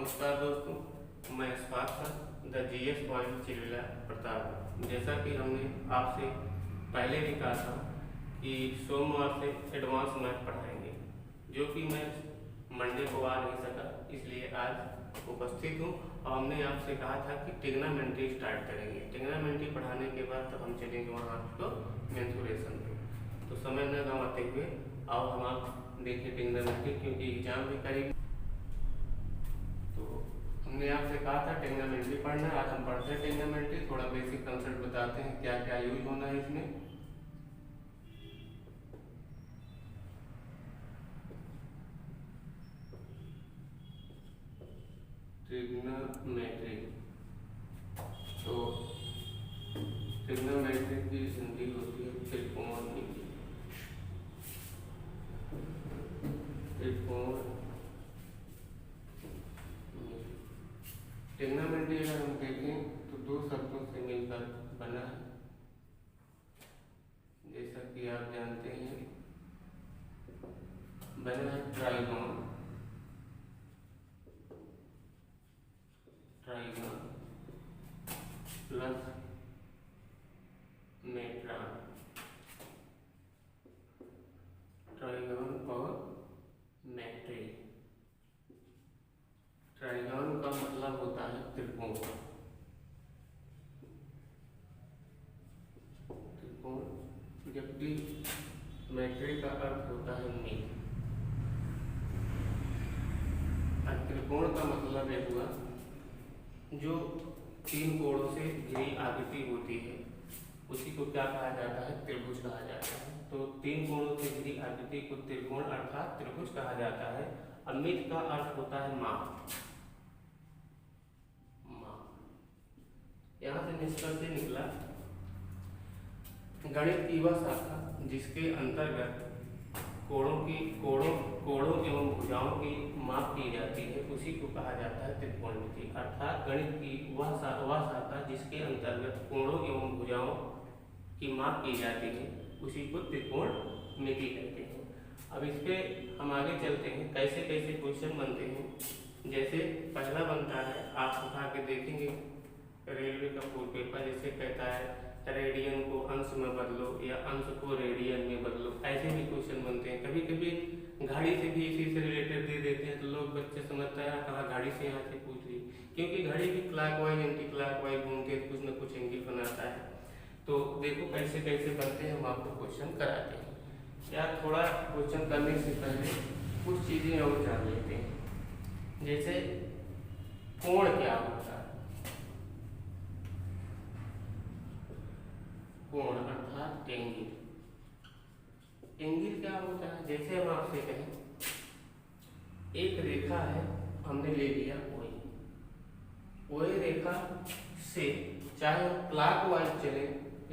नमस्कार दोस्तों, मैं Ishfaq sir the GS point चिल्ला प्रताप। जैसा कि हमने आपसे पहले भी कहा था कि सोमवार से एडवांस मैथ पढ़ाएंगे, जो कि मैं मंडे को आ नहीं सका, इसलिए आज उपस्थित हूँ। और हमने आपसे कहा था कि ट्रिग्नोमेट्री स्टार्ट करेंगे। ट्रिग्नोमेट्री पढ़ाने के बाद तो हम चलेंगे वहाँ तो मेंसुरेशन पे। तो समय न गंवाते हुए आओ हम आप देखिए ट्रिग्नोमेट्री, क्योंकि एग्जाम भी करीब। तो हमने आपसे कहा था ट्रिग्नोमेट्री पढ़ना, आज हम पढ़ते हैं ट्रिग्नोमेट्री। थोड़ा बेसिक कंसेप्ट बताते हैं क्या क्या यूज होना है इसमें। ट्रिग्नोमेट्री, तो ट्रिग्नोमेट्री की हिंदी होती है त्रिकोणमिति। ट्रिग्नोमेट्री अगर हम देखें तो दो शब्दों से मिलकर बना है। जैसा कि आप जानते हैं, बना है ट्राइगोन प्लस मेट्रॉन। ट्राइगोन और मेट्री। ट्राइगोन का मतलब होता है त्रिकोण। जबकि मेट्री का अर्थ होता है मील। त्रिकोण का मतलब यह हुआ जो तीन कोणों से घिरी आकृति होती है, उसी को क्या कहा जाता है? त्रिभुज कहा जाता है। तो तीन कोणों से घिरी आकृति को त्रिकोण अर्थात त्रिभुज कहा जाता है। अमित का अर्थ होता है माप। यहाँ से निष्कर्ष निकला, गणित की वह शाखा जिसके अंतर्गत कोणों एवं भुजाओं की माप की जाती है, उसी को कहा जाता है त्रिकोणमिति। अर्थात गणित की वह शाखा जिसके अंतर्गत कोणों एवं भुजाओं की माप की जाती है, उसी को त्रिकोणमिति कहते हैं। अब इस पे हम आगे चलते हैं, कैसे कैसे क्वेश्चन बनते हैं। जैसे पहला बनता है, आप उठा के देखेंगे रेलवे का फुल पेपर, जैसे कहता है रेडियन को अंश में बदलो या अंश को रेडियन में बदलो। ऐसे भी क्वेश्चन बनते हैं। कभी कभी घड़ी से भी इसी से रिलेटेड दे देते हैं, तो लोग बच्चे समझता है कहा घड़ी से यहाँ से पूछ ली, क्योंकि घड़ी भी क्लॉकवाइज एंटी क्लॉकवाइज घूमते कुछ न कुछ एंगल बनाता है। तो देखो कैसे कैसे बनते हैं, हम आपको क्वेश्चन कराते हैं। या थोड़ा क्वेश्चन करने से पहले कुछ चीज़ें और जान लेते हैं। जैसे कोण क्या होता है? कोण अर्थात एंगल। एंगल क्या होता है? जैसे हम आपसे कहें एक रेखा है, हमने ले लिया OA रेखा से चाहे हम क्लॉकवाइज चले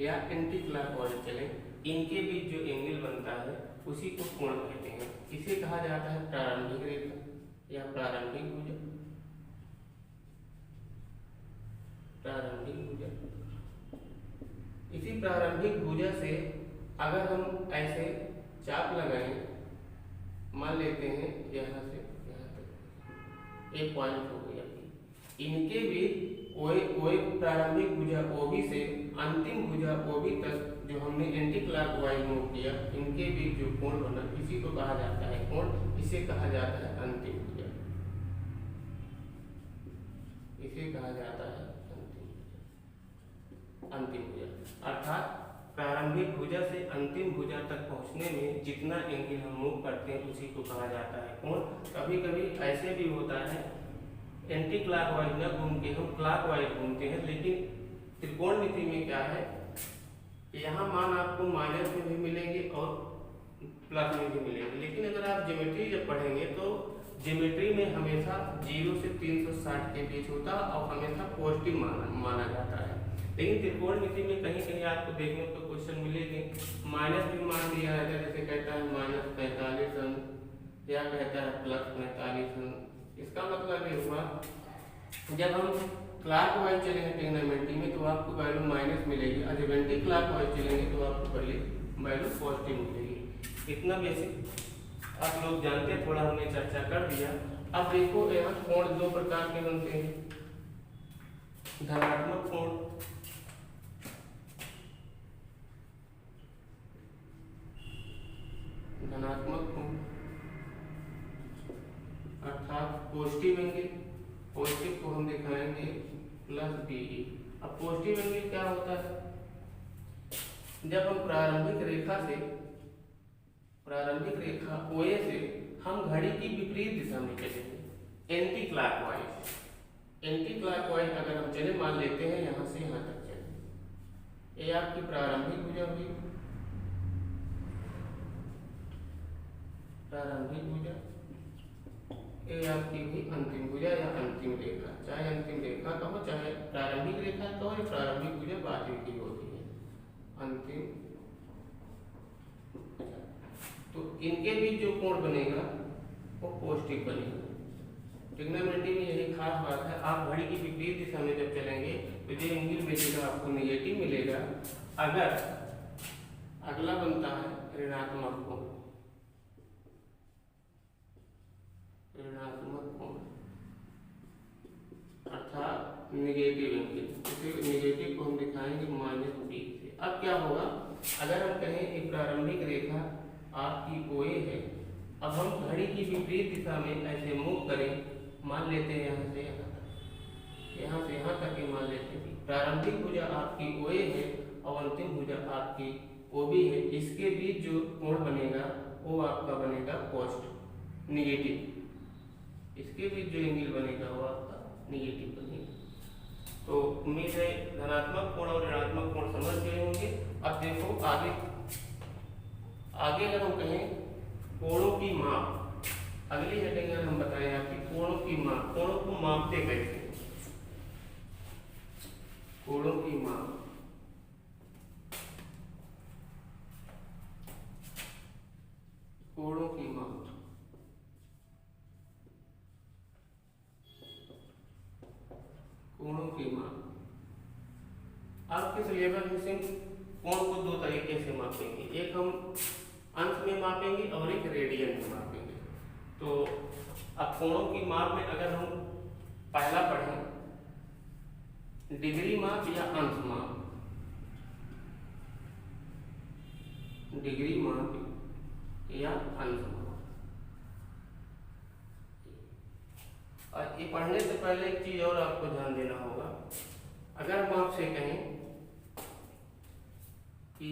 या एंटी क्लॉकवाइज चले, इनके बीच जो एंगल बनता है उसी को कोण कहते हैं। इसे कहा जाता है प्रारंभिक रेखा या प्रारंभिक भुजा। प्रारंभिक भुजा। इसी प्रारंभिक भुजा से अगर हम ऐसे चाप लगाएं, मान लेते हैं यहाँ से यहाँ तक एक पॉइंट हो गया, इनके भी OA प्रारंभिक भुजा OB से अंतिम भुजा OB तक जो हमने एंटी क्लॉकवाइज मूव किया, इनके बीच जो कोण बना, इसी को कहा जाता है कोण। इसे कहा जाता है अंतिम भुजा। इसे कहा जाता है अंतिम भुजा। अर्थात प्रारंभिक भुजा से अंतिम भुजा तक पहुंचने में जितना एंगल हम मूव करते हैं, उसी को कहा जाता है कोण। कभी कभी ऐसे भी होता है, एंटी क्लॉकवाइज न घूम के हम क्लॉकवाइज घूमते हैं, लेकिन त्रिकोणमिति में क्या है, यहाँ मान आपको माइनस में भी मिलेंगे और प्लस में भी मिलेंगे। लेकिन अगर आप ज्योमेट्री जब पढ़ेंगे तो ज्योमेट्री में हमेशा 0 से 360 के बीच होता है और हमेशा पॉजिटिव माना जाता है। लेकिन त्रिकोणमिति में कहीं कहीं आपको देखने को क्वेश्चन मिलेंगे माइनस भी मान दिया है, जैसे कहता है -45 अंक या कहता है +45 अंक। इसका मतलब ये हुआ जब हम क्लॉकवाइज चलेंगे ट्रिग्नोमेट्री में तो आपको वैल्यू माइनस मिलेगी, और जब एंटी क्लॉकवाइज चलेंगे तो आपको वैल्यू पॉजिटिव मिलेगी। इतना बेसिक आप लोग जानते हैं, थोड़ा हमने चर्चा कर दिया। अब देखो यहाँ कोण दो प्रकार के बनते हैं, धनात्मक कोण अर्थात पॉजिटिव एंगल, पॉजिटिव को हम दिखाएंगे प्लस बी। अब पॉजिटिव एंगल क्या होता है, जब हम प्रारंभिक रेखा OA से हम घड़ी की विपरीत दिशा में चलेंगे, एंटी क्लॉकवाइज। एंटी क्लॉकवाइज अगर हम चले, मान लेते हैं यहाँ से यहाँ तक चले, ये आपकी प्रारंभिक भुजा हुई, ये आपकी हुई अंतिम भुजा या अंतिम रेखा, चाहे अंतिम रेखा कहो चाहे प्रारंभिक रेखा कहो, या प्रारंभिक भुजा बाद में की होती है अंतिम। तो इनके बीच जो कोण बनेगा वो पॉजिटिव बनेगा। ट्रिग्नोमेट्री में यही खास बात है, आप घड़ी की विपरीत दिशा में जब चलेंगे तो जो एंगल मिलेगा आपको नेगेटिव मिलेगा। अगर अगला बनता है ऋणात्मक कोण, अर्थात निगेटिव एंगल, इसे निगेटिव को हम दिखाएंगे -b से। अब क्या होगा, अगर हम कहें एक प्रारंभिक रेखा आपकी OA है, अब हम घड़ी की विपरीत दिशा में ऐसे मूव करें, मान लेते हैं यहाँ से यहाँ तक, यहाँ से यहाँ तक ही मान लेते हैं। प्रारंभिक भुजा आपकी OA है और अंतिम भुजा आपकी OB है, इसके बीच जो कोण बनेगा वो आपका बनेगा पॉजिटिव, निगेटिव। इसके बीच जो एंगल बनेगा वो आपका निगेटिव बनेगा। तो उम्मीद है धनात्मक कोण और ऋणात्मक कोण समझ गए होंगे। अब देखो आगे अगर हम कहें कोणों की माप, अगली हेडिंग में हम बताएं आपकी कोणों की माप। कोणों को मापते कैसे, कोणों की माप, कोणों की माप, कोणों की माप। आपके सिलेबस में से कोण को दो तरीके से मापेंगे, एक हम अंश में मापेंगे और एक रेडियन में मापेंगे। तो अब कोणों की माप में अगर हम पहला पढ़ें, डिग्री माप या अंश माप, डिग्री माप या अंश माप। और ये पढ़ने से पहले एक चीज और आपको ध्यान देना होगा, अगर हम आपसे कहें कि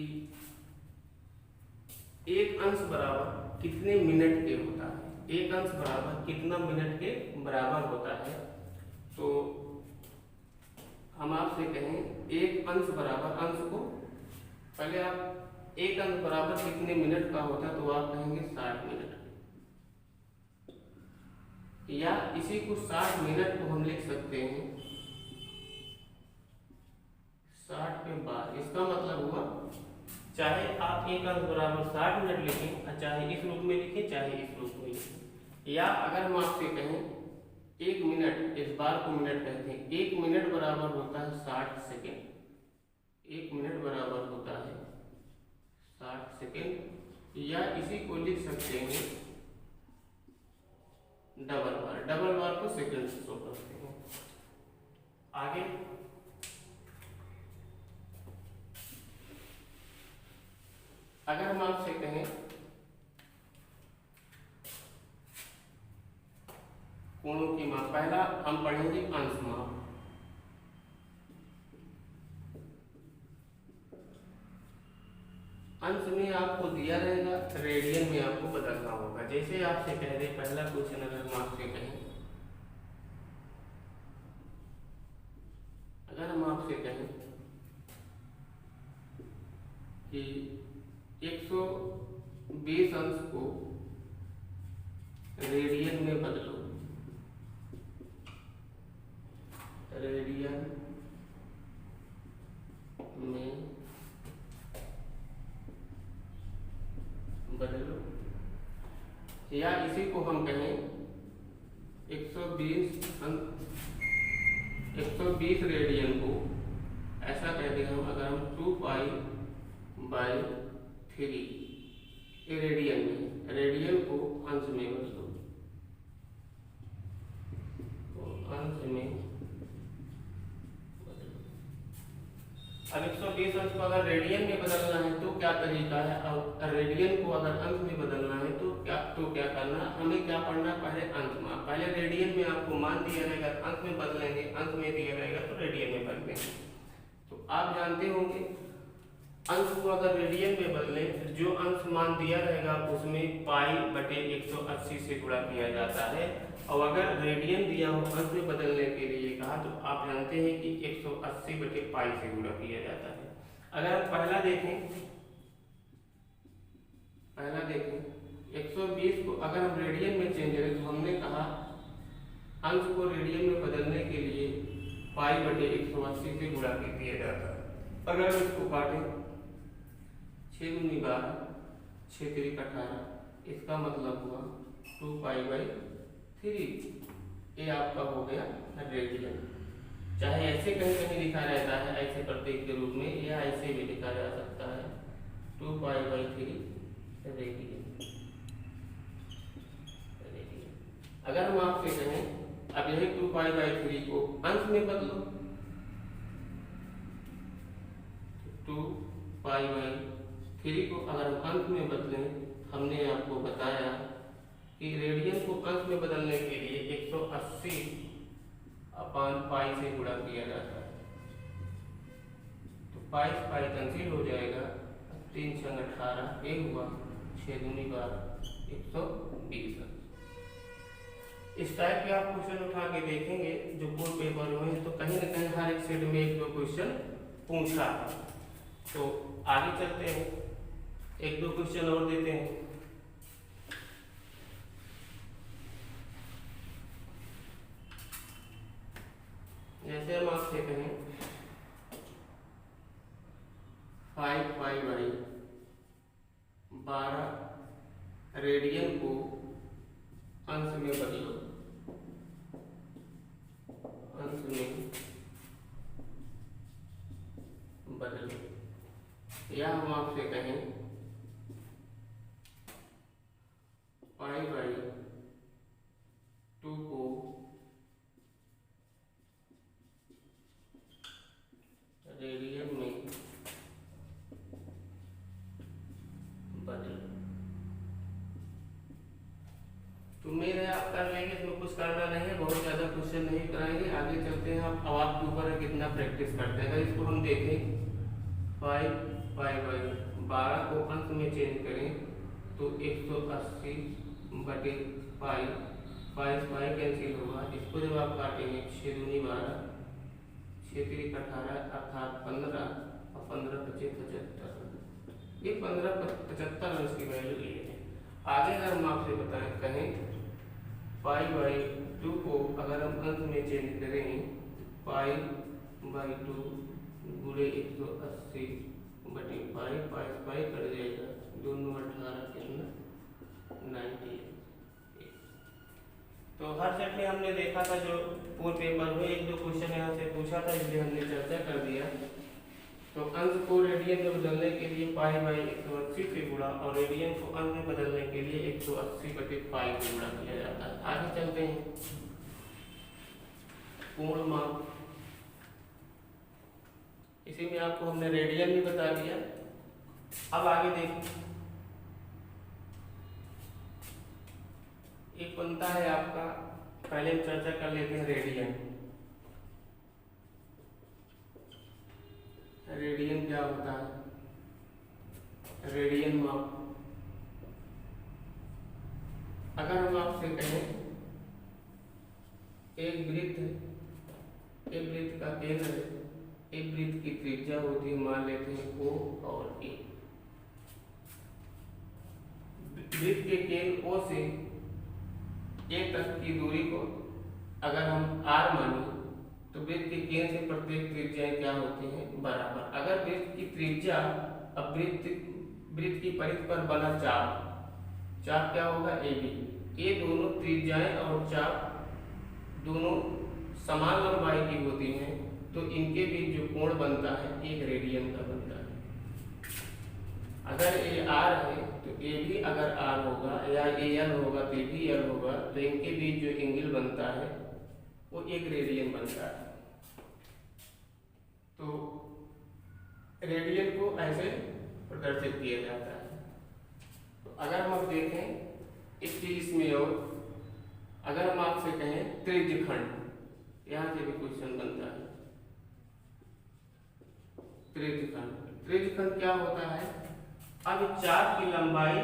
एक अंश बराबर कितने मिनट के होता है, एक अंश बराबर कितना मिनट के बराबर होता है, तो हम आपसे कहें एक अंश बराबर, अंश को पहले आप एक अंश बराबर कितने मिनट का होता है, तो आप कहेंगे 60 मिनट, या इसी को 60 मिनट को हम लिख सकते हैं 60 के बाद। इसका मतलब हुआ चाहे आप एक अंश बराबर 60 मिनट लिखें, चाहे इस रूप में लिखें चाहे इस रूप में लिखें। या अगर हम आपसे कहें एक मिनट, इस बार को मिनट कहते हैं, एक मिनट बराबर होता है 60 सेकेंड, एक मिनट बराबर होता है 60 सेकेंड। या इसी को लिख सकते हैं डबल बार, डबल बार को सेकंड से शो करते हैं। आगे अगर हम आपसे कहें कोणों की माप, पहला हम पढ़ेंगे अंश माप। अंश में आपको दिया रहेगा, रेडियन में आपको बदलना होगा। जैसे आपसे कह दे पहला क्वेश्चन, अगर हम आपसे कहें, अगर हम आपसे कहें कि 120 अंश को रेडियन में बदलो, रेडियन में बदलो, या इसी को हम कहें 120 रेडियन को ऐसा कह देंगे हम, अगर हम 2π/3 रेडियन में, रेडियन को अंश में बदलो, अंश में। अब 120 अंश को अगर रेडियन में बदलना है तो क्या तरीका है, और रेडियन को अगर अंश में बदलना है तो क्या करना, हमें क्या पढ़ना, पहले अंश मान, पहले रेडियन में आपको मान दिया रहेगा, अंश में बदलेंगे, अंश में दिया रहेगा तो रेडियन में बदलेंगे। तो आप जानते होंगे अंश को अगर रेडियन में बदले, जो अंश मान दिया रहेगा उसमें पाई बटे 180 से गुणा किया जाता है, और अगर रेडियन दिया हो अंश में बदलने के लिए कहा तो आप जानते हैं कि 180 बटे पाई से गुणा किया जाता है। अगर हम पहला देखें 120 को अगर हम रेडियन में चेंज करें तो हमने कहा अंश को रेडियन में बदलने के लिए पाई बटे 180 से गुणा किया जाता है। अगर हम इसको काटें 6 दूनी 12, 6 3 18, इसका मतलब हुआ 2 पाई बाई 3। ये आपका हो गया रेडियन। चाहे ऐसे कहीं कहीं लिखा रहता है ऐसे प्रतीक के रूप में, या ऐसे भी लिखा जा सकता है 2 पाई बाई 3 रेडियन। अगर हम आपसे कहें अब यही 2 पाई बाई 3 को अंश में बदलो, 2 पाई बाई 3 को अगर हम अंश में बदलें, हमने आपको बताया कि रेडियन को अंश में बदलने के लिए 180 अपान पाई से गुणा किया जाता है। तो पाई से पाई कैंसिल हो जाएगा, 3 6 18, ये हुआ 6 दूनी 12, 120। इस टाइप के आप क्वेश्चन उठा के देखेंगे जो बोर्ड पेपर में है, तो कहीं ना कहीं हर एक सेट में 1-2 क्वेश्चन पूछा है। तो आगे चलते हैं, 1-2 क्वेश्चन और देते हैं। जैसे हम आपसे कहें 5 पाई बाई 12 रेडियन को अंश में बदलो, अंश में बदलो, या हम आपसे कहें पाई बाई 2 को रेडियन में बदलो। तो मेरे आप कर लेंगे, इसमें कुछ करना नहीं है, बहुत ज़्यादा क्वेश्चन नहीं कराएंगे। आगे चलते हैं, अब आपके ऊपर है कितना प्रैक्टिस करते हैं। अगर इसको हम देखें 5 पाई बाई 12 को अंश में चेंज करें तो 180 बटे पाई, पाई से पाई कैंसिल होगा। इसको जब आप काटेंगे 6 दूनी 12, 6 3 18, अर्थात 15 और 15 25 75, ये 15 75 अंश की वैल्यू ये है। आगे अगर हम आपसे बताएं कहें पाई बाई 2 को अगर हम अंश में चेंज करें, पाई बाई 2 गुणे 180 बटे पाई, पाई से पाई कट जाएगा, 2 9 18, कितना 98। तो हर सेट में हमने देखा था जो पूर्ण पेपर में 1-2 क्वेश्चन यहाँ से पूछा था, इसलिए हमने चर्चा कर दिया। तो अंश को रेडियन में बदलने के लिए पाई बाई 180 से गुणा, और रेडियन को अंश में बदलने के लिए 180 बटे पाई से गुणा किया जाता है। आगे चलते हैं, पूर्ण माप, इसी में आपको हमने रेडियन भी बता दिया। अब आगे देखिए, एक बनता है आपका, पहले हम चर्चा कर लेते हैं रेडियन। रेडियन क्या होता है, रेडियन माप। अगर हम आपसे कहें एक वृत्त है, एक वृत्त का केंद्र है, एक वृत्त की त्रिज्या होती है, मान लेते हैं O और A। वृत्त के केंद्र O से A तक की दूरी को अगर हम R माने तो वृत्त के केंद्र से प्रत्येक त्रिज्याएं क्या होती हैं, बराबर। अगर वृत्त की त्रिज्या, अब वृत्त की परिधि पर बना चाप, चाप क्या होगा AB, ये दोनों त्रिज्याएं और चाप दोनों समान लंबाई की होती हैं, तो इनके बीच जो कोण बनता है एक रेडियन का बनता है। अगर ये R है तो ये भी अगर R होगा, या ये L होगा तो ये भी L होगा, तो इनके बीच जो एंगल बनता है वो 1 रेडियन बनता है। तो रेडियन को ऐसे प्रदर्शित किया जाता है। तो अगर हम अब देखें इस चीज में, और अगर हम आपसे कहें त्रिज्यखंड, यहां से भी क्वेश्चन बनता है। त्रिज्यखंड क्या होता है? अब चाप की लंबाई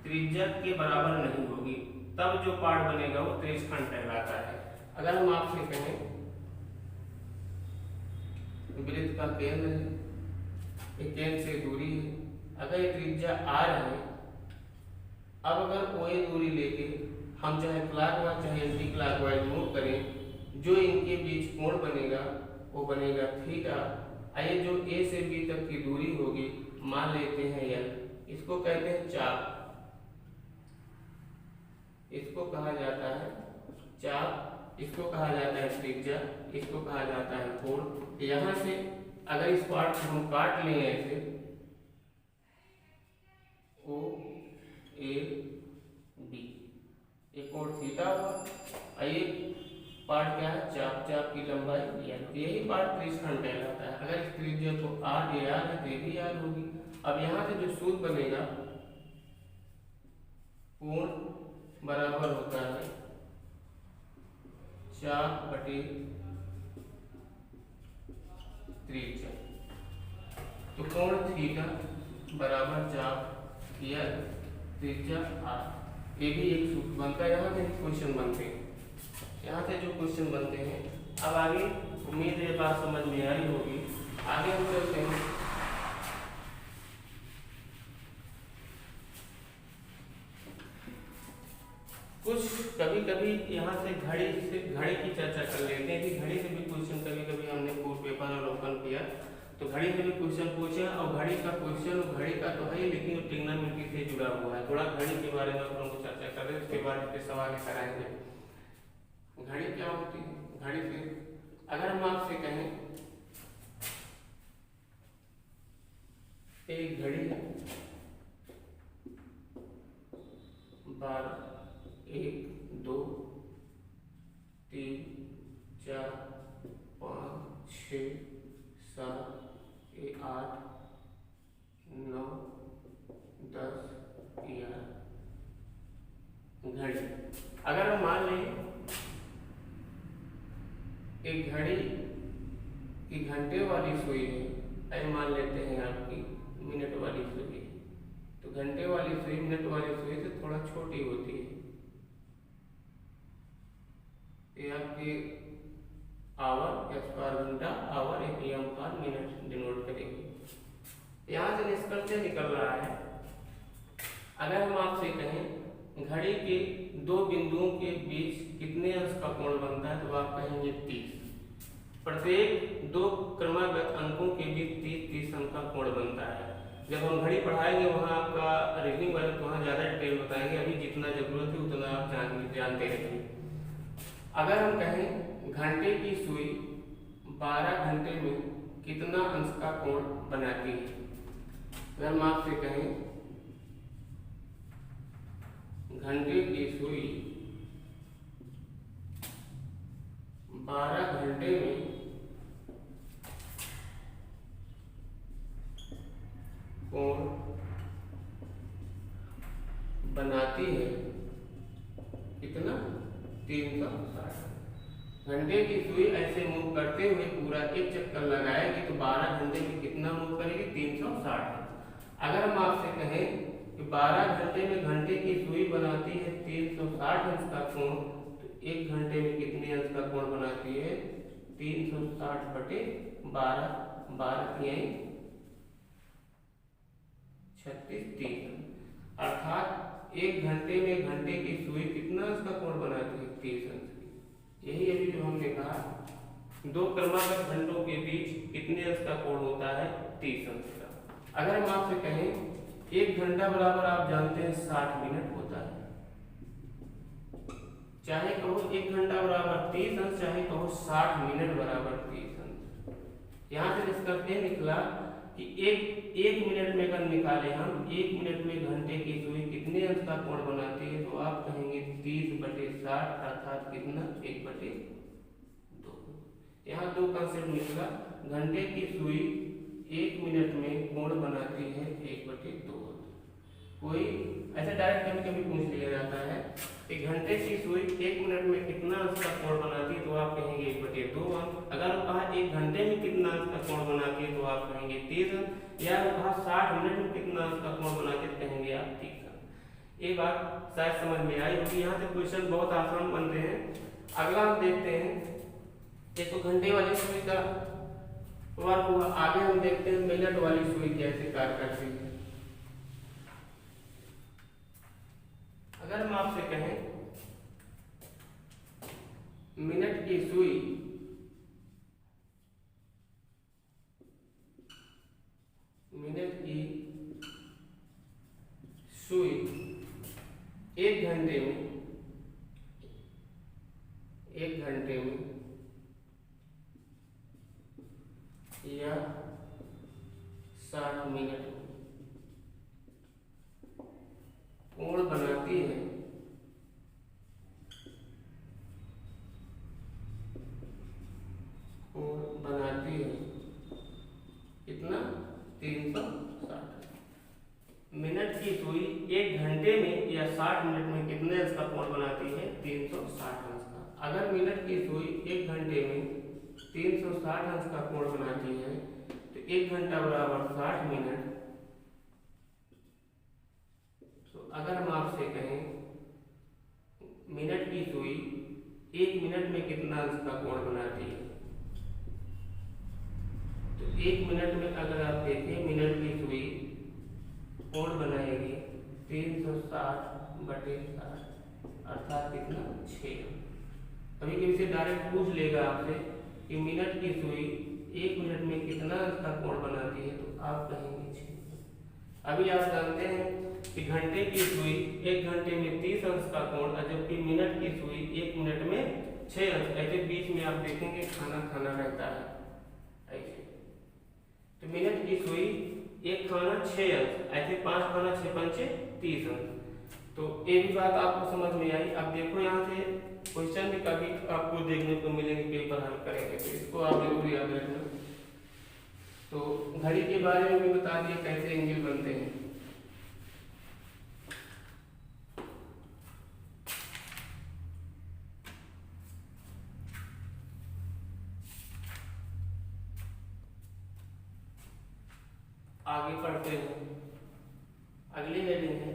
त्रिज्या के बराबर नहीं होगी, तब जो पार्ट बनेगा वो त्रिज्यखंड कहलाता है। अगर हम आपसे कहें वृत्त का केंद्र है, एक केंद्र से दूरी है, अगर ये त्रिज्या r है, अब अगर OA दूरी लेके हम चाहे क्लॉकवाइज चाहे एंटी क्लॉकवाइज मूव करें, जो इनके बीच कोण बनेगा वो बनेगा थीटा। आइए जो A से B तक की दूरी होगी मान लेते हैं L, इसको कहते हैं चाप, इसको कहा जाता है चाप, इसको कहा जाता है त्रिज्या, इसको कहा जाता है कोण। यहाँ से अगर इस पार्ट को हम काट लें ऐसे O A B, एक कोण थीटा हुआ, ये पार्ट क्या है? चाप, चाप की लंबाई L, यही पार्ट त्रिज्यखंड कहलाता है। अगर इस त्रिज्या को R A R है तो ये भी R होगी। अब यहाँ से जो सूत्र बनेगा, कोण बराबर होता है चाप बटे त्रिज्या, तो कोण थीटा बराबर चाप L त्रिज्या R, ये भी एक सूत्र बनता है। यहाँ से क्वेश्चन बनते हैं, यहाँ से जो क्वेश्चन बनते हैं। अब आगे उम्मीद है बात समझ में आई होगी। आगे हम चलते हैं। कुछ कभी कभी यहाँ से घड़ी की चर्चा कर लेते हैं कि घड़ी से भी क्वेश्चन कभी कभी हमने पूर्व पेपर अवलोकन किया तो घड़ी से भी क्वेश्चन पूछे, और घड़ी का क्वेश्चन घड़ी का तो है लेकिन ट्रिग्नोमेट्री से जुड़ा हुआ है। थोड़ा घड़ी के बारे में हम लोग चर्चा कर रहे हैं, उसके बाद इस सवाल कराएंगे। घड़ी क्या होती है? घड़ी से अगर हम आपसे कहें एक घड़ी है 12 1 2 3 4 5 6 7 8 9 10 11 घड़ी। अगर हम मान लें एक घड़ी की घंटे वाली सुई है, ऐसे मान लेते हैं आपकी मिनट वाली सुई, तो घंटे वाली सुई मिनट वाली सुई से थोड़ा छोटी होती है। ये आपकी आवर स्क्वायर घंटा, आवर एक नियम का मिनट डिनोट करेंगे। यहाँ से निष्कर्ष निकल रहा है, अगर हम आपसे कहें घड़ी के दो बिंदुओं के बीच कितने अंश का कोण बनता है, तो आप कहेंगे 30। प्रत्येक दो क्रमागत अंकों के बीच 30 अंक का कोण बनता है। जब हम घड़ी पढ़ाएंगे वहाँ आपका रीजनिंग वाले तो वहाँ ज़्यादा डिटेल बताएंगे, अभी जितना जरूरत है उतना आप जानते रहिए। अगर हम कहें घंटे की सुई 12 घंटे में कितना अंश का कोण बनाती है, अगर हम आपसे कहें घंटे की सुई 12 घंटे में कोण बनाती है कितना? 360। घंटे की सुई ऐसे मूव करते हुए पूरा एक चक्कर लगाएगी तो 12 घंटे में कितना मूव करेगी? 360। अगर हम आपसे कहें कि 12 घंटे में घंटे की सुई बनाती है 360 अंश का कोण, तो एक घंटे में कितने अंश का कोण बनाती है? 360 बटे 12, 12 यही 36 30, अर्थात एक घंटे में घंटे की सुई कितना अंश का कोण बनाती है? 30 अंश की। यही अभी जो हमने कहा, दो क्रमागत घंटों के बीच कितने अंश का कोण होता है? 30 अंश का। अगर हम आपसे कहें एक घंटा बराबर आप जानते हैं 60 मिनट होता है, चाहे कहो एक घंटा बराबर 30 अंश, चाहे कहो 60 मिनट बराबर 30 अंश। यहाँ से निष्कर्ष निकला कि एक मिनट में अगर निकाले हम, एक मिनट में घंटे की सुई कितने अंश का कोण बनाती है, तो आप कहेंगे 30 बटे 60, अर्थात कितना? 1 बटे यहाँ दो कंसेप्ट निकला। घंटे की सुई 1 मिनट में कोण बनाती है 1/2। कोई ऐसा डायरेक्ट कभी कभी पूछ लिया जाता है कि घंटे की सुई 1 मिनट में कितना अंश का कोण बनाती है, तो आप कहेंगे 1/2 अंश। अगर वो कहा 1 घंटे में कितना अंश का कोण बनाती है, तो आप कहेंगे 30 अंश। या वो कहा 60 मिनट में कितना अंश का कोण बनाती है, तो कहेंगे आप 30 अंश। ये बात शायद समझ में आई होगी। यहाँ से क्वेश्चन बहुत आसान बनते हैं। अगला हम देखते हैं, एक तो घंटे वाली सुई का वर्क हुआ। आगे हम देखते हैं मिनट वाली सुई कैसे कार्य करती है। अगर हम आपसे कहें मिनट की सुई एक घंटे में या 60 मिनट में कोण बनाती है, कितना 360। मिनट की सुई 1 घंटे में या 60 मिनट में कितने अंश का कोण बनाती है, 360 अंश का। अगर मिनट की सुई 1 घंटे में 360 अंश का कोण बनाती है, तो 1 घंटा बराबर 60 मिनट। तो अगर हम आपसे कहें मिनट की सुई 1 मिनट में कितना अंश का कोण बनाती है, तो 1 मिनट में अगर आप देखें मिनट की सुई कोण बनाएगी 360/60, अर्थात कितना 6। कभी कभी से डायरेक्ट पूछ लेगा आपसे कि मिनट की सुई 1 मिनट में कितना अंश का कोण बनाती है, तो आप कहेंगे 6। अभी आप जानते हैं कि घंटे की सुई 1 घंटे में 30 अंश का कोण, जबकि मिनट की सुई 1 मिनट में 6 अंश। ऐसे बीच में आप देखेंगे खाना खाना रहता है ऐसे। तो मिनट की सुई 1 खाना 6 अंश, ऐसे 5 खाना 6 पंचे 30 अंश। तो ये भी बात आपको समझ में आई। अब देखो यहाँ से क्वेश्चन भी कभी आपको देखने को मिलेंगे, पेपर हल करेंगे, तो इसको आप जरूर याद रखना। तो घड़ी के बारे में भी बता दिया कैसे एंगल बनते हैं। आगे पढ़ते हैं। अगली हेडिंग है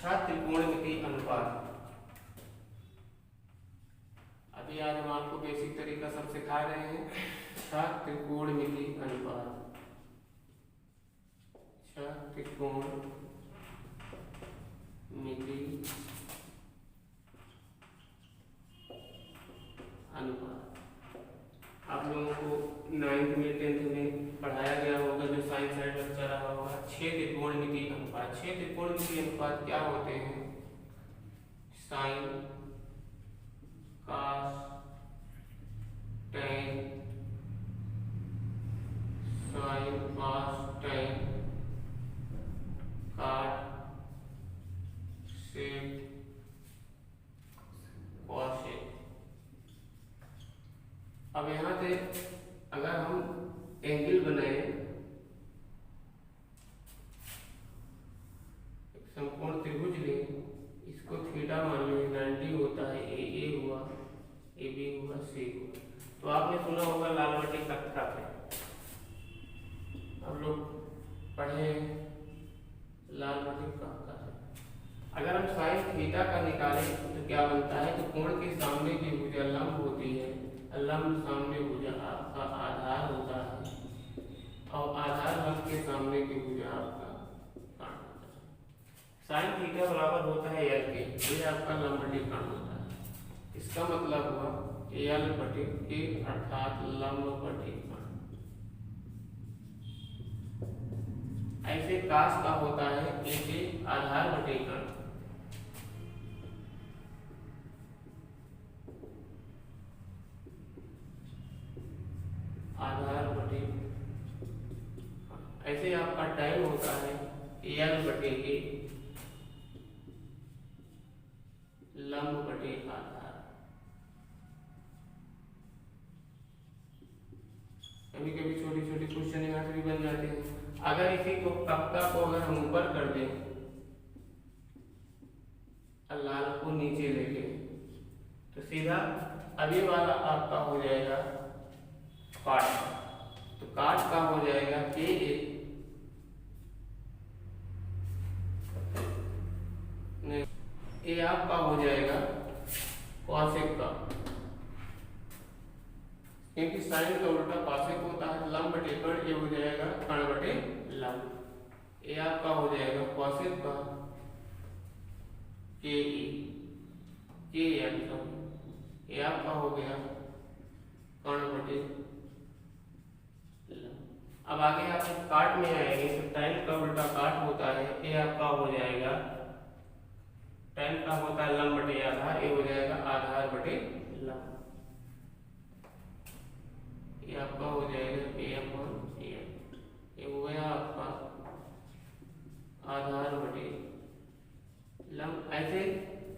त्रिकोणमिति अनुपात। अभी आज हम आपको बेसिक तरीका सब सिखा रहे हैं। त्रिकोणमिति अनुपात, त्रिकोणमिति अनुपात आप लोगों को 9th में 10th में पढ़ाया गया होगा, जो साइंस साइड में चला होगा। 6 त्रिकोणमिति अनुपात। 6 त्रिकोणमिति अनुपात क्या होते हैं? Sine, cos, tan, sine, cos, tan, cot, sec, cosec. अब यहाँ से अगर हम एंगल बनाए, समकोण त्रिभुज लें, इसको थीटा मान लें, 90 होता है, ए हुआ, ए बी हुआ, सी हुआ। तो आपने सुना होगा लाल बटे कक्षा पे, हम लोग पढ़े लाल बटे कक्षा से। अगर हम साइन थीटा का निकालें तो क्या बनता है? तो कोण के सामने की भुजा लंब होती है, लंब सामने भुजा आपका आधार होता है, और आधार लंब के सामने की भुजा आपका काट होता है। साइन थीटा बराबर होता है एल के, ये आपका लंब बटे काट होता है। इसका मतलब हुआ एल बटे के, अर्थात लंब बटे काट। ऐसे काश का होता है ए के आधार बटे काट। आधार बटे, ऐसे आपका टाइम होता है एल बटे के लंब बटे आधार। कभी कभी छोटी छोटी क्वेश्चन यहाँ से भी बन जाते हैं। अगर इसी को कप्ता को अगर हम ऊपर कर दें और लाल को नीचे लेके, तो सीधा अब ये वाला आपका हो जाएगा काट। तो काट का हो जाएगा के ए आपका हो जाएगा कॉसेक का, क्योंकि साइन का उल्टा कॉसेक होता है। लंब बटे कर्ण, ये हो जाएगा कर्ण बटे लंब। ये आपका हो जाएगा कॉसेक का के ये आपका हो गया कर्ण बटे लंब। अब आगे आप काट में आएंगे तो tan का उल्टा काट होता है, ये आपका हो जाएगा tan का होता है लंब बटे आधार, ये हो जाएगा आधार बटे लंब। ये आपका हो जाएगा ये हो गया आपका आधार बटे लंब। ऐसे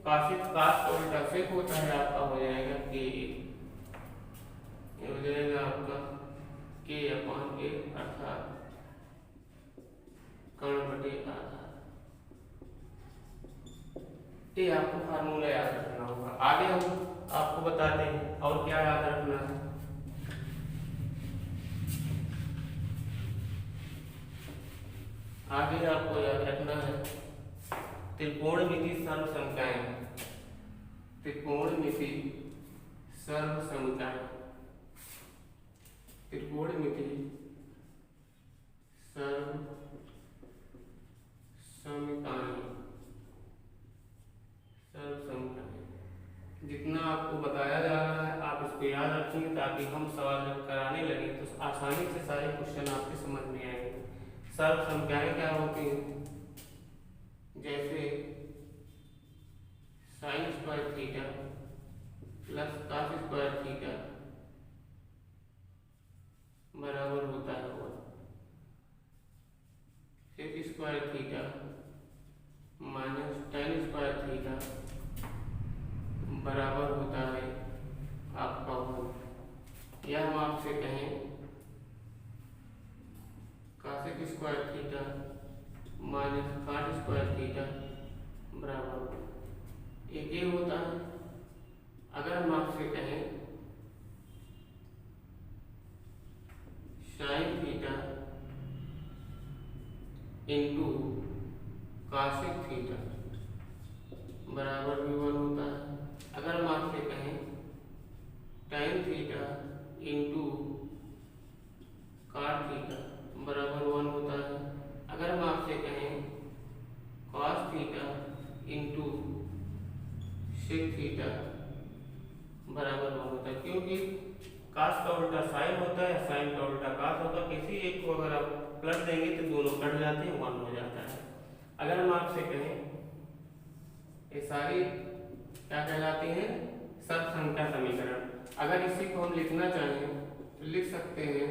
काशिक काश का उल्टा सेक होता है, आपका हो जाएगा के, ये हो जाएगा आपका के अपॉन ए अर्थात कर्ण बटे आधार। ये आपको फार्मूला याद रखना होगा। आगे हम आपको बताते हैं और क्या याद रखना है। आगे आपको याद रखना है त्रिकोणमिति सर्वसंख्याएं। त्रिकोणमिति सर्वसंख्याएं, त्रिकोणमिति सर्वसंख्याएं जितना आपको बताया जा रहा है आप इसको याद रखेंगे, ताकि हम सवाल जब कराने लगे तो आसानी से सारे क्वेश्चन आपके समझ में आएंगे। सर्वसंख्याएं क्या होती हैं? जैसे sine square theta plus cos square theta बराबर होता है 1, sec square theta minus tan square theta बराबर होता है आपका 1। या हम आपसे कहें cosec square theta minus cot square theta बराबर एक ये होता है। अगर हम आपसे कहें sine theta into cosec theta बराबर भी 1 होता है। अगर हम आपसे कहें tan theta into cot theta बराबर 1 होता है। अगर हम आपसे कहें cos theta into sec theta बराबर 1 होता है, क्योंकि cos का उल्टा साइन होता है, साइन का उल्टा cos होता है। किसी एक को अगर आप प्लस देंगे तो दोनों कट जाते हैं, 1 हो जाता है। अगर हम आपसे कहें ये सारी क्या कहलाती हैं? सर्वसंख्या समीकरण। अगर इसी को हम लिखना चाहें तो लिख सकते हैं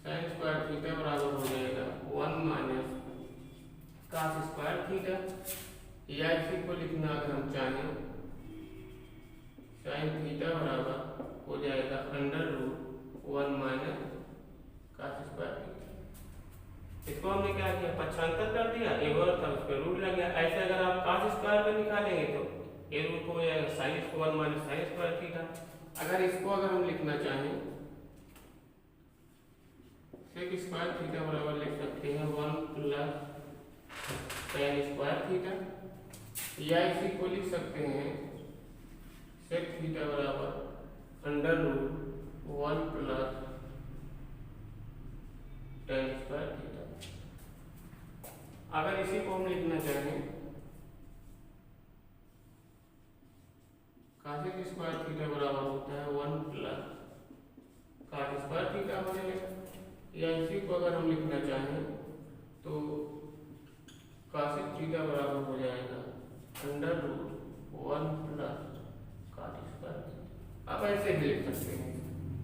साइन स्क्वायर थीटा बराबर हो जाएगा 1 माइनस कॉस स्क्वायर थीटा, या इसी को लिखना अगर हम चाहें साइन थीटा बराबर हो जाएगा under root 1 minus cos square theta. इसको हमने क्या किया, पक्षांतर कर दिया, एक और था उस पर रूट लग गया। ऐसे अगर आप कॉस स्क्वायर पे निकालेंगे तो ये रूट हो जाएगा sine square 1 minus sign square theta. अगर इसको अगर हम लिखना चाहें सेक स्क्वायर थीटा बराबर लिख सकते हैं 1 प्लस tan स्क्वायर थीटा, या इसी को लिख सकते हैं सेक थीटा बराबर under root 1 plus tan square theta. अगर इसी को हम लिखना चाहें कॉसेक स्क्वायर थीटा बराबर होता है 1 प्लस कॉट स्क्वायर थीटा हो जाएगा, या इसी को अगर हम लिखना चाहें तो कॉसेक थीटा बराबर हो जाएगा under root 1 plus cot square theta. आप ऐसे भी लिख सकते हैं।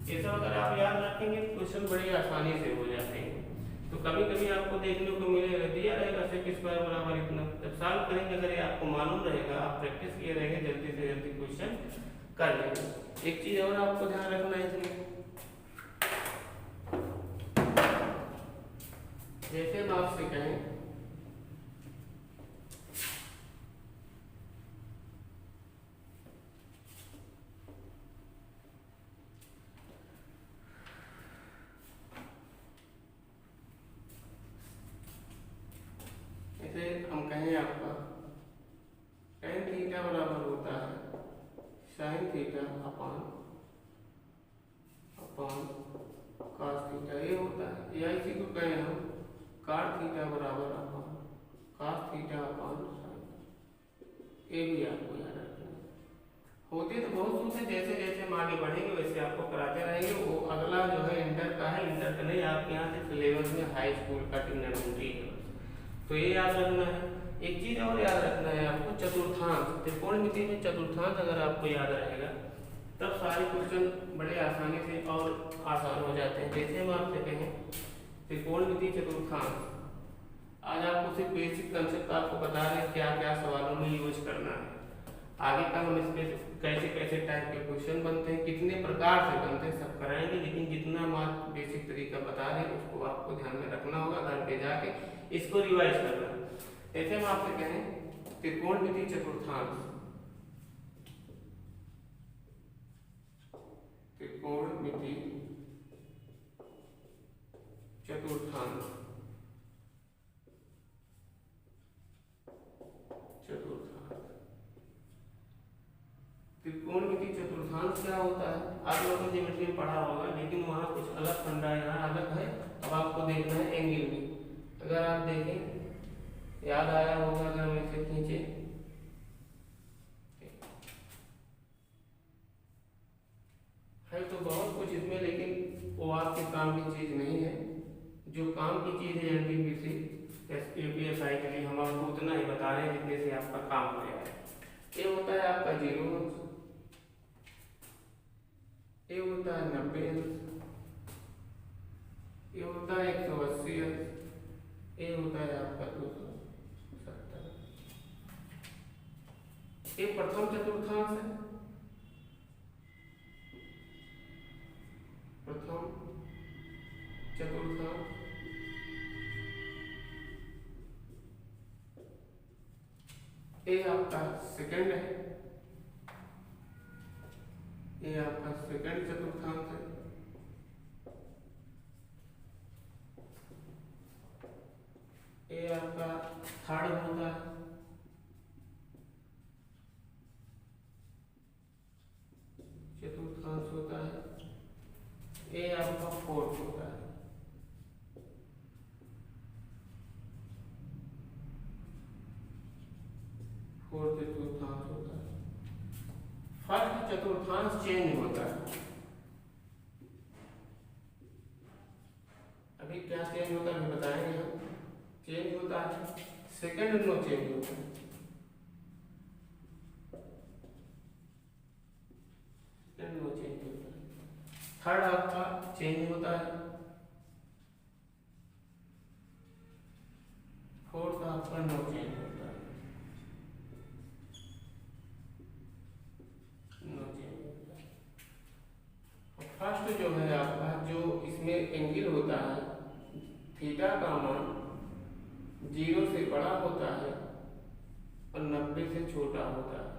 ये सब अगर आप याद रखेंगे क्वेश्चन बड़ी आसानी से हो जाते हैं। तो कभी कभी आपको देखने को मिलेगा दिया रहेगा सेक स्क्वायर बराबर इतना, जब सॉल्व करेंगे अगर ये आपको मालूम रहेगा, आप प्रैक्टिस किए रहेंगे, जल्दी से जल्दी क्वेश्चन कर लेंगे। एक चीज और आपको ध्यान रखना है इसमें, जैसे हम आपसे कहें जैसे हम कहें आपका tan थीटा बराबर होता है sin theta upon cos theta, ये होता है। या इसी को कहें हम cot थीटा बराबर अपान cos थीटा अपान sin, ये भी आपको याद रखना है। होते तो बहुत कुछ है, जैसे जैसे हम आगे बढ़ेंगे वैसे आपको कराते रहेंगे। वो अगला जो है इंटर का है, इंटर का नहीं, आपके यहाँ से सिलेबस में हाई स्कूल का ट्रिग्नोमेट्री है, तो ये याद रखना है। एक चीज और याद रखना है आपको, चतुर्थांश। त्रिकोणमिति में चतुर्थांश अगर आपको याद रहेगा तब सारे क्वेश्चन बड़े आसानी से और आसान हो जाते हैं। जैसे हम आपसे कहें त्रिकोणमिति चतुर्थांश, आज आपको सिर्फ बेसिक कंसेप्ट आपको बता रहे हैं क्या क्या सवालों में यूज करना है। आगे का हम इस पे कैसे कैसे टाइप के क्वेश्चन बनते हैं, कितने प्रकार से बनते हैं, सब कराएंगे। लेकिन जितना हम आज बेसिक तरीका बता रहे हैं उसको आपको ध्यान में रखना होगा, घर पे जाके इसको रिवाइज करना है। जैसे हम आपसे कहें त्रिकोणमिति चतुर्थांश, त्रिकोणमिति चतुर्थांश, त्रिकोणमिति चतुर्थांश क्या होता है आप लोगों ने ज्योमेट्री में पढ़ा होगा, लेकिन वहाँ कुछ अलग फंडा यहाँ अलग है। अब आपको देखना है एंगल भी। अगर आप देखें, याद आया होगा, अगर हम इसे खींचे है तो बहुत कुछ इसमें, लेकिन वो आपके काम की चीज नहीं है। जो काम की चीज है एनटीपीसी यूपीएसआई के लिए हम आपको उतना ही बता रहे हैं जितने से आपका काम हो जाए। ये होता है आपका 0 अंश, ये होता है 90 अंश, ये होता है 180 अंश, ये होता है आपका 270। ये प्रथम चतुर्थांश है, प्रथम चतुर्थांश। ये आपका सेकंड है, ये आपका सेकंड चतुर्थांश है। ये आपका थर्ड होता है, चतुर्थांश होता है। ये आपका फोर्थ होता है, फोर्थ चतुर्थांश होता है। फर्स्ट चतुर्थांश चेंज होता है। अभी क्या चेंज होता है बताएंगे हम। चेंज होता है सेकंड नो चेंज होता है, सेकंड नो चेंज होता है। थर्ड आपका चेंज होता है, फोर्थ आपका नो चेंज होता है, नो चेंज होता है। फर्स्ट जो है आपका, जो इसमें एंगल होता है, थीटा का मान 0 से बड़ा होता है और 90 से छोटा होता है,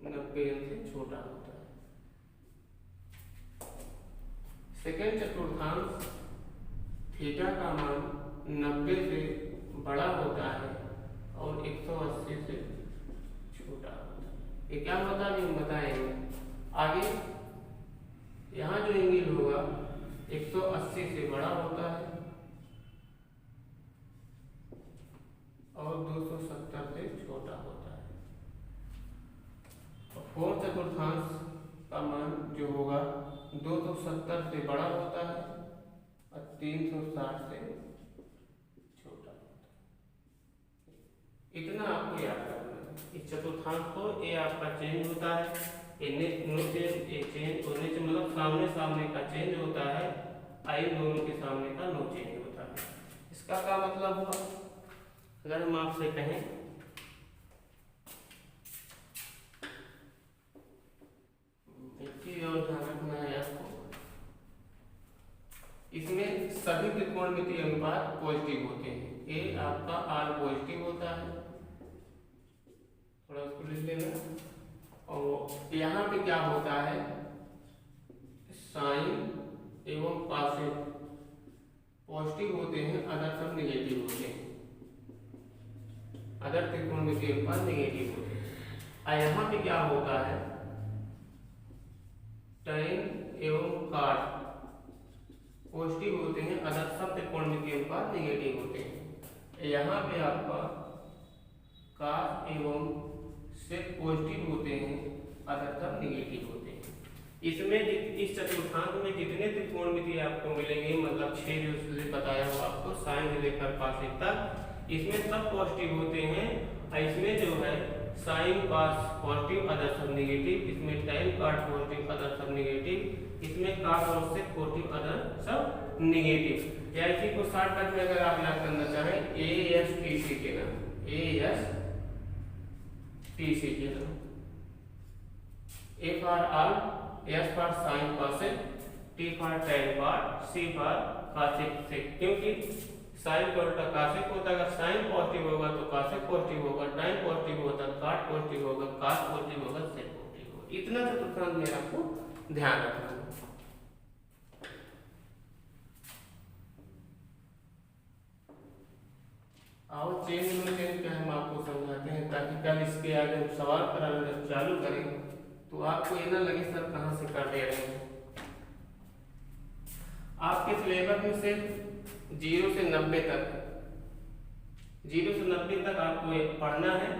90 से छोटा होता है। सेकंड चतुर्थांश थीटा का मान 90 से बड़ा होता है और 180 से छोटा होता है। ये क्या होता है हम बताएंगे आगे। यहाँ जो एंगल होगा 180 से बड़ा होता है और 270 से छोटा होता है। और फोर्थ चतुर्थांश का मान जो होगा 270 से बड़ा होता है और 360 से छोटा होता है। इतना आपको याद रखना है इस चतुर्थांश को। ये आपका चेंज होता है, नो चेंज, ये चेंज होने से मतलब सामने सामने का चेंज होता है, आई दोनों के सामने का नो चेंज होता है। इसका क्या मतलब हुआ, अगर हम आपसे कहें एक चीज और ध्यान रखना है आपको, इसमें सभी त्रिकोणमितीय आर पॉजिटिव होते हैं, ए आपका आर पॉजिटिव होता है, थोड़ा उसको लिख लेना। और यहाँ पे क्या होता है, साइन एवं कॉसेक पॉजिटिव होते हैं, अदर सब निगेटिव होते हैं, अदर त्रिकोणमितीय अनुपात निगेटिव होते हैं। और यहाँ पे क्या होता है, tan एवं cot पॉजिटिव होते हैं, अदर सब त्रिकोणमितीय अनुपात निगेटिव होते हैं। यहाँ पे आपका cos एवं sec पॉजिटिव होते हैं, अदर सब निगेटिव होते हैं। इसमें इस चतुर्थांश में जितने त्रिकोणमितीय आपको मिलेंगे, मतलब 6 जो बताया हो आपको साइन से लेकर कॉसेक तक, इसमें सब पॉजिटिव होते हैं। और इसमें जो है साइन कॉस पॉजिटिव, अदर सब निगेटिव, इसमें tan cot पॉजिटिव, अदर सब निगेटिव, इसमें cos और sec पॉजिटिव, अदर सब निगेटिव। या इसी को शॉर्टकट में अगर आप याद करना चाहें, ASTC के नाम, ASTC के नाम, A for all, S for sin cosec, T for tan cot, C for cosec sec। क्योंकि साइन का उल्टा कॉसेक होता है, अगर साइन पॉजिटिव होगा तो कॉसेक पॉजिटिव होगा, tan पॉजिटिव होता है cot पॉजिटिव होगा, cos पॉजिटिव होगा, sec पॉजिटिव होगा। इतना चतुर्थांश में आपको ध्यान रखना है। आओ चेन रूल का हम आपको समझाते हैं, ताकि कल इसके आगे हम सवाल कराना जब चालू करें तो आपको ये ना लगे सर कहाँ से कर दे रहे हैं। आपके सिलेबस में से 0 से 90 तक, 0 से 90 तक आपको पढ़ना है,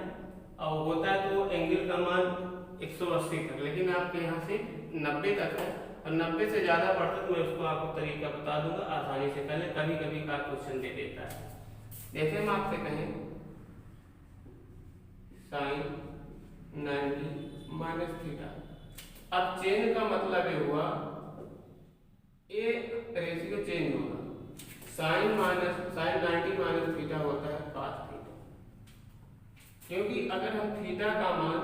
और होता है तो एंगल का मान 180 तक, लेकिन आपके यहाँ से 90 तक है। और 90 से ज़्यादा पढ़ता तो मैं उसको आपको तरीका बता दूंगा आसानी से। पहले कभी कभी का क्वेश्चन दे देता है, जैसे हम आपसे कहें साइन 90 माइनस थीटा। अब चेंज का मतलब ये हुआ, ये रेशियो चेंज होगा, साइन 90 माइनस थीटा होता है cos थीटा, क्योंकि अगर हम थीटा का मान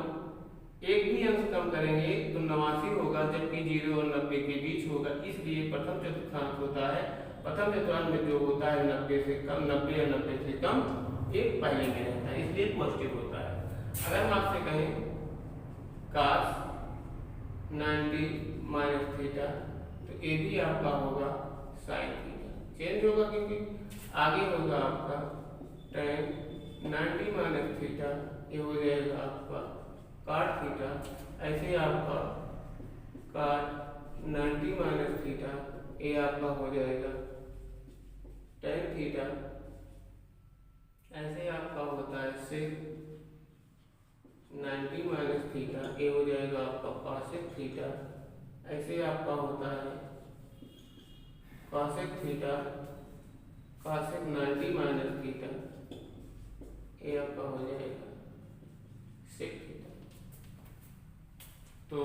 एक भी अंश कम करेंगे तो 89 होगा, जबकि 0 और 90 के बीच होगा। इसलिए प्रथम चतुर्थांश होता है, प्रथम चतुर्थांश में जो होता है 90 से कम, 90 या 90 से कम, एक पहले में रहता है, इसलिए पॉजिटिव होता है। अगर हम आपसे कहें cos 90 माइनस थीटा, तो ये भी आपका होगा साइन थीटा, चेंज होगा क्योंकि आगे होगा आपका tan 90 माइनस थीटा, ये हो जाएगा आपका cot थीटा। ऐसे आपका cot 90 माइनस थीटा, ये आपका हो जाएगा tan थीटा। ऐसे आपका होता है sec 90 माइनस थीटा, ये हो जाएगा आपका cosec थीटा। ऐसे आपका होता है cosec theta, cosec 90 minus theta, ये आपका हो जाएगा sec थीटा। तो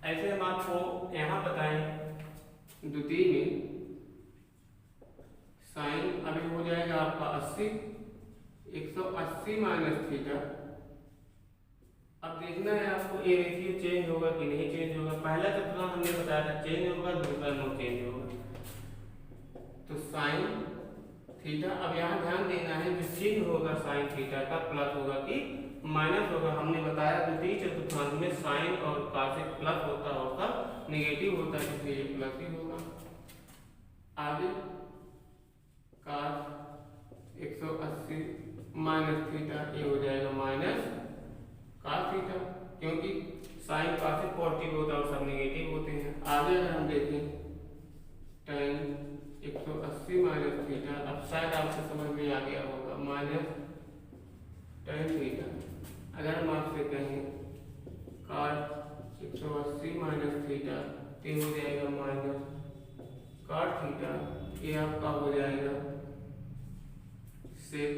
ऐसे हम आपको यहाँ बताएं द्वितीय में साइन अभी हो जाएगा आपका 80, 180 माइनस थीटा। अब देखना है आपको ये रेशियो चेंज होगा कि नहीं चेंज होगा। पहला चतुर्थांश हमने बताया था चेंज होगा, दूसरा नो चेंज होगा। तो साइन थीटा, अब यहाँ ध्यान देना है जो चिन्ह होगा साइन थीटा का प्लस होगा कि माइनस होगा। हमने बताया द्वितीय चतुर्थांश में साइन और कॉसेक प्लस होता होगा, निगेटिव होता है, इसलिए ये प्लस ही होगा। आगे cos 180 माइनस थीटा, ये हो जाएगा माइनस cos थीटा, क्योंकि साइन कॉसेक पॉजिटिव होता है और सब निगेटिव होते हैं। आगे अगर हम देखें tan 180 माइनस थीटा, अब शायद आपको समझ में आ गया होगा, माइनस tan थीटा। अगर हम आपसे कहें cot 180 माइनस थीटा, ये हो जाएगा माइनस cot थीटा, ये आपका हो जाएगा sec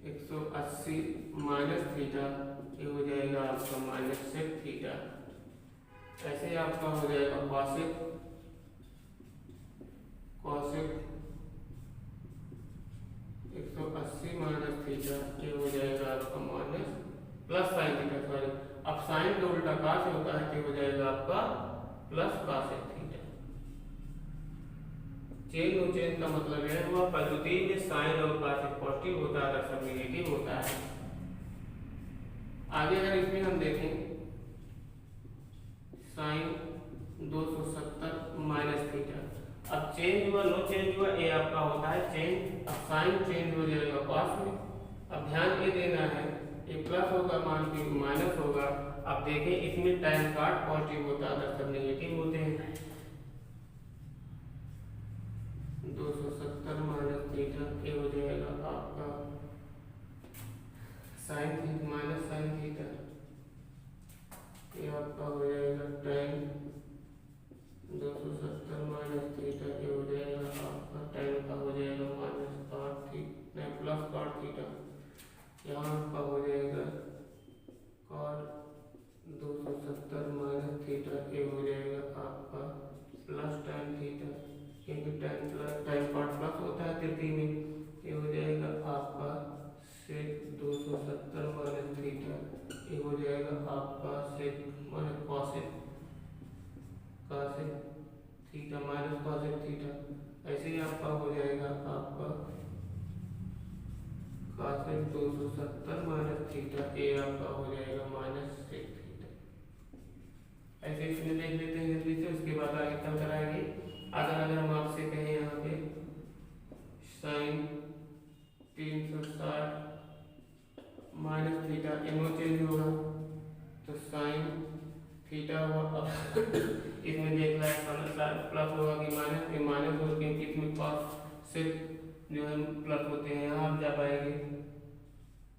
180 माइनस थीटा, ये हो जाएगा आपका माइनस sec थीटा। ऐसे आपका हो जाएगा cosec 180 माइनस थीटा, ये हो जाएगा आपका minus plus sine theta, sorry. अब साइन का उल्टा cos होता है, ये हो जाएगा आपका plus cosec theta. Change no change का मतलब है वह पद्धति में साइन और कॉस पॉजिटिव होता है अगर सब नेगेटिव होता है। आगे अगर इसमें हम देखें साइन 270 माइनस थीटा, अब चेंज हुआ नो चेंज हुआ ये आपका होता है चेंज। अब साइन चेंज हो जाएगा कॉस में। अब ध्यान ये देना है ये प्लस होगा मान के माइनस होगा। अब देखें इसमें tan पार्ट पॉजिटिव होता है अगर सब नेगेटिव होते हैं। 270 माइनस थीटा ये हो जाएगा आपका sine theta minus sine theta, ये आपका हो जाएगा tan 270 माइनस थीटा ये हो जाएगा आपका tan का हो जाएगा माइनस कॉट थीटा नहीं प्लस कॉट थीटा, यहाँ आपका हो जाएगा कॉट 270 माइनस थीटा ये हो जाएगा आपका प्लस tan थीटा, क्योंकि tan plus tan cot plus होता है तृतीय में, ये हो जाएगा आपका सेक 270 माइनस थीटा ये हो जाएगा आपका sec minus cosec theta minus cosec theta, ऐसे ही आपका हो जाएगा आपका कॉसेक 270 माइनस थीटा ये आपका हो जाएगा माइनस सेक थीटा। ऐसे इसमें देख लेते हैं जल्दी से, उसके बाद आगे कल कराएंगे। अगर हम आपसे कहें यहाँ पे sine 360 minus theta no change होगा तो साइन थीटा हुआ। इसमें देख रहा है प्लस होगा कि माइनस होगा क्योंकि इसमें कॉस सिर्फ जो है प्लस होते हैं। यहाँ आप जा पाएंगे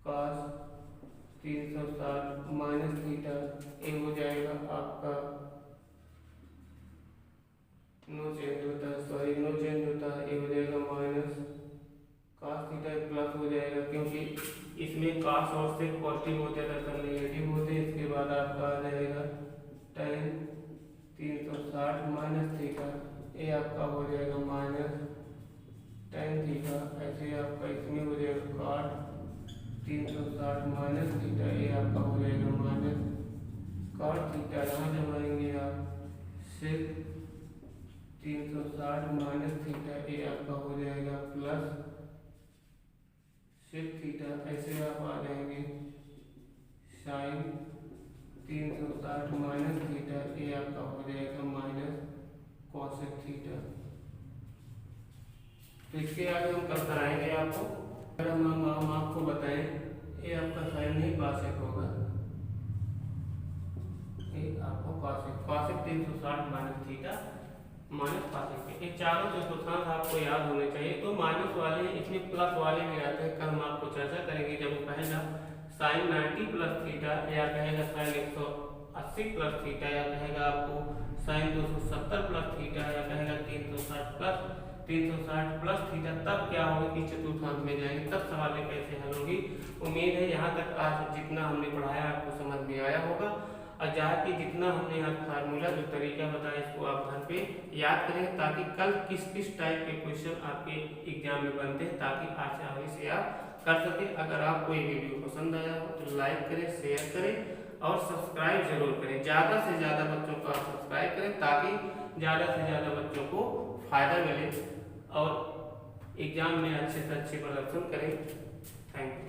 कॉस 360 माइनस थीटा ये हो जाएगा आपका नो चेंज होता है सॉरी नो चेंज होता है ये हो जाएगा माइनस कॉस थीटा प्लस हो जाएगा क्योंकि इसमें कॉस और से पॉजिटिव होते हैं दरअसल नेगेटिव होते हैं। इसके बाद आपका आ जाएगा tan 360 माइनस थीटा ये आपका हो जाएगा माइनस tan थीटा, ऐसे आपका इसमें हो जाएगा कॉट 360 माइनस थीटा ये आपका हो जाएगा माइनस कॉट थीटा। यहाँ जमाएंगे आप सिर्फ 360 माइनस थीटा ये आपका हो जाएगा प्लस सेक थीटा, ऐसे आप आ जाएंगे साइन 360 माइनस थीटा ये आपका हो जाएगा माइनस कॉसेक थीटा। तो इसके आगे हम कल कराएंगे आपको। अगर हम आपको बताएं ये आपका साइन नहीं कॉसेक होगा, ये आपको cosec 360 minus theta minus cosec ये चारों चतुर्थांश आपको याद होने चाहिए। तो माइनस वाले इसमें प्लस वाले भी आते हैं, कल हम आपको चर्चा करेंगे जब वो कहेगा साइन 90 प्लस थीटा या कहेगा साइन 180 प्लस थीटा या कहेगा आपको साइन 270 प्लस थीटा या कहेगा 360 प्लस थीटा, तब क्या होगा कि चतुर्थांश में जाएंगे तब सवाल कैसे हल होगी। उम्मीद है यहाँ तक आज जितना हमने पढ़ाया आपको समझ में आया होगा और जाके जितना हमने यहाँ फार्मूला जो तरीका बताया इसको आप घर पे याद करें ताकि कल किस किस टाइप के क्वेश्चन आपके एग्जाम में बनते हैं ताकि आसानी से आप कर सकें। अगर आपको ये वीडियो पसंद आया हो तो लाइक करें, शेयर करें और सब्सक्राइब जरूर करें। ज़्यादा से ज़्यादा बच्चों को आप सब्सक्राइब करें ताकि ज़्यादा से ज़्यादा बच्चों को फायदा मिले और एग्जाम में अच्छे से अच्छे प्रदर्शन करें। Thank you.